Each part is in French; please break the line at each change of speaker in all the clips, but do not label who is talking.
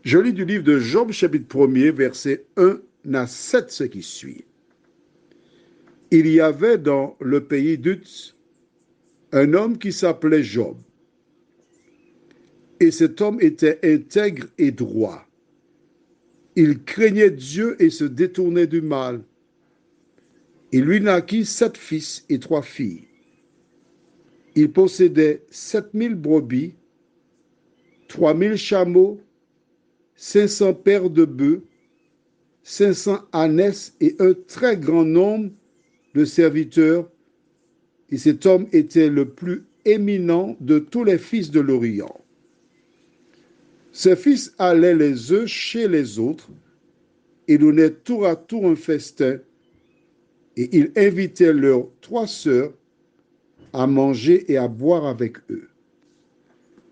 Je lis du livre de Job, chapitre 1er, versets 1 à 7, ce qui suit. Il y avait dans le pays d'Uz un homme qui s'appelait Job. Et cet homme était intègre et droit. Il craignait Dieu et se détournait du mal. Il lui naquit 7 fils et 3 filles. Il possédait 7000 brebis, 3000 chameaux, 500 paires de bœufs, 500 ânesses et un très grand nombre de serviteurs. Et cet homme était le plus éminent de tous les fils de l'Orient. Ses fils allaient les uns chez les autres et donnaient tour à tour un festin, et ils invitaient leurs 3 sœurs à manger et à boire avec eux.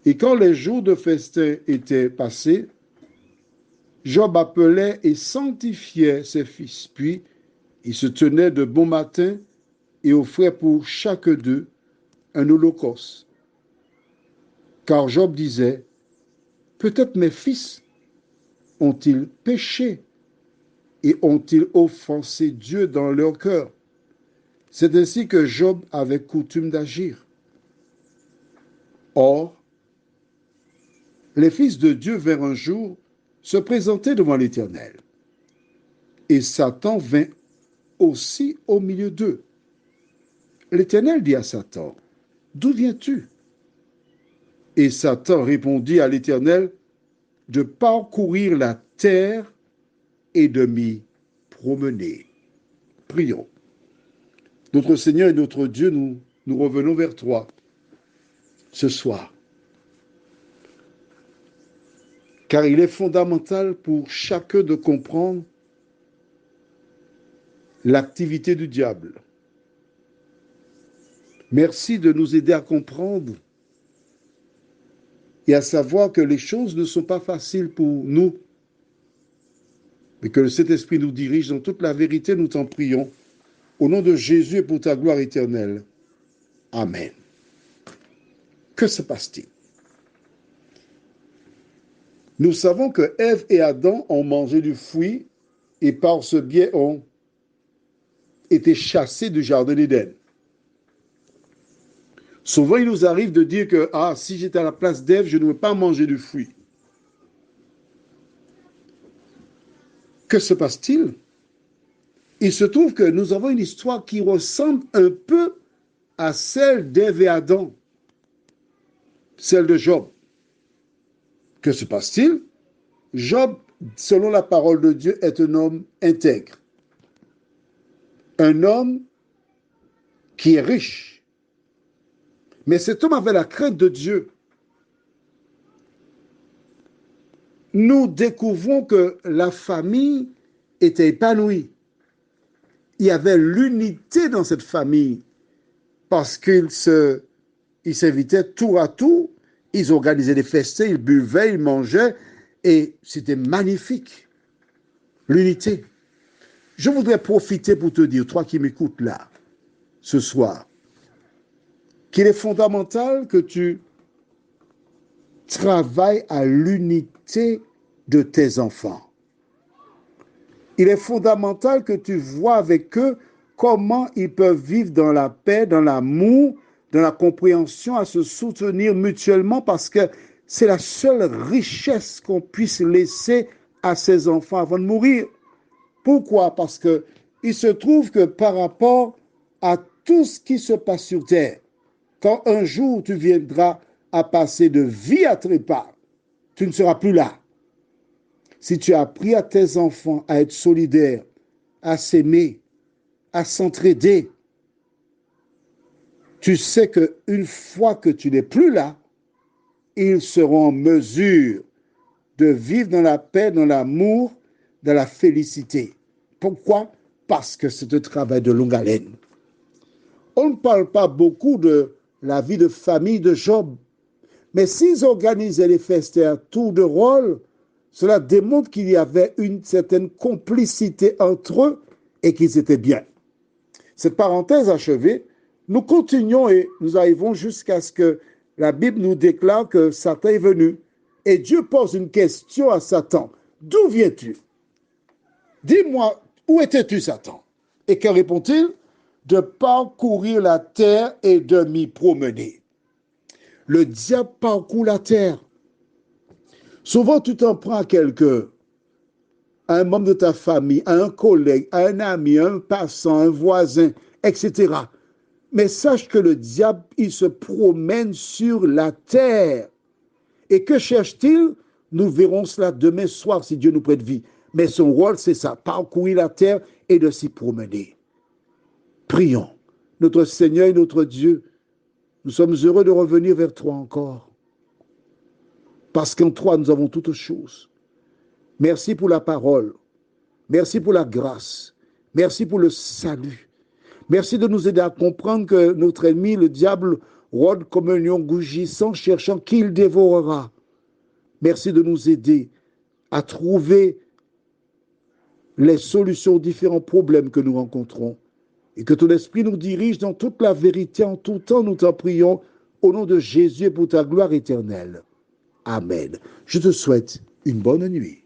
Et quand les jours de festin étaient passés, Job appelait et sanctifiait ses fils, puis il se tenait de bon matin et offrait pour chaque d'eux un holocauste. Car Job disait, « Peut-être mes fils ont-ils péché et ont-ils offensé Dieu dans leur cœur ?» C'est ainsi que Job avait coutume d'agir. Or, les fils de Dieu vinrent un jour se présenter devant l'Éternel. Et Satan vint aussi au milieu d'eux. L'Éternel dit à Satan, « D'où viens-tu » Et Satan répondit à l'Éternel, « De parcourir la terre et de m'y promener. » Prions. Notre Seigneur et notre Dieu, nous revenons vers toi ce soir. Car il est fondamental pour chacun de comprendre l'activité du diable. Merci de nous aider à comprendre et à savoir que les choses ne sont pas faciles pour nous, mais que le Saint-Esprit nous dirige dans toute la vérité, nous t'en prions. Au nom de Jésus et pour ta gloire éternelle. Amen. Que se passe-t-il? Nous savons que Ève et Adam ont mangé du fruit et par ce biais ont été chassés du jardin d'Éden. Souvent, il nous arrive de dire que si j'étais à la place d'Ève, je ne veux pas manger du fruit. Que se passe-t-il? Il se trouve que nous avons une histoire qui ressemble un peu à celle d'Ève et Adam, celle de Job. Que se passe-t-il? Job, selon la parole de Dieu, est un homme intègre. Un homme qui est riche. Mais cet homme avait la crainte de Dieu. Nous découvrons que la famille était épanouie. Il y avait l'unité dans cette famille parce qu'ils s'invitaient tour à tour, ils organisaient des festins, ils buvaient, ils mangeaient et c'était magnifique. L'unité. Je voudrais profiter pour te dire, toi qui m'écoutes là, ce soir, qu'il est fondamental que tu travailles à l'unité de tes enfants. Il est fondamental que tu vois avec eux comment ils peuvent vivre dans la paix, dans l'amour, dans la compréhension, à se soutenir mutuellement parce que c'est la seule richesse qu'on puisse laisser à ses enfants avant de mourir. Pourquoi? Parce qu'il se trouve que par rapport à tout ce qui se passe sur terre, quand un jour tu viendras à passer de vie à trépas, tu ne seras plus là. Si tu as appris à tes enfants à être solidaires, à s'aimer, à s'entraider, tu sais qu'une fois que tu n'es plus là, ils seront en mesure de vivre dans la paix, dans l'amour, dans la félicité. Pourquoi? Parce que c'est un travail de longue haleine. On ne parle pas beaucoup de la vie de famille de Job, mais s'ils organisaient les festins à tour de rôle, cela démontre qu'il y avait une certaine complicité entre eux et qu'ils étaient bien. Cette parenthèse achevée, nous continuons et nous arrivons jusqu'à ce que la Bible nous déclare que Satan est venu Et Dieu pose une question à Satan. D'où viens-tu? Dis-moi, où étais-tu, Satan? Et que répond-il? De parcourir la terre et de m'y promener. Le diable parcourt la terre. Souvent, tu t'en prends à quelqu'un, à un membre de ta famille, à un collègue, à un ami, à un passant, un voisin, etc. Mais sache que le diable, il se promène sur la terre. Et que cherche-t-il? Nous verrons cela demain soir si Dieu nous prête vie. Mais son rôle, c'est ça, parcourir la terre et de s'y promener. Prions. Notre Seigneur et notre Dieu, nous sommes heureux de revenir vers toi encore. Parce qu'en toi, nous avons toutes choses. Merci pour la parole. Merci pour la grâce. Merci pour le salut. Merci de nous aider à comprendre que notre ennemi, le diable, rôde comme un lion rougissant, cherchant qui il dévorera. Merci de nous aider à trouver les solutions aux différents problèmes que nous rencontrons. Et que ton esprit nous dirige dans toute la vérité en tout temps, nous t'en prions, au nom de Jésus et pour ta gloire éternelle. Amen. Je te souhaite une bonne nuit.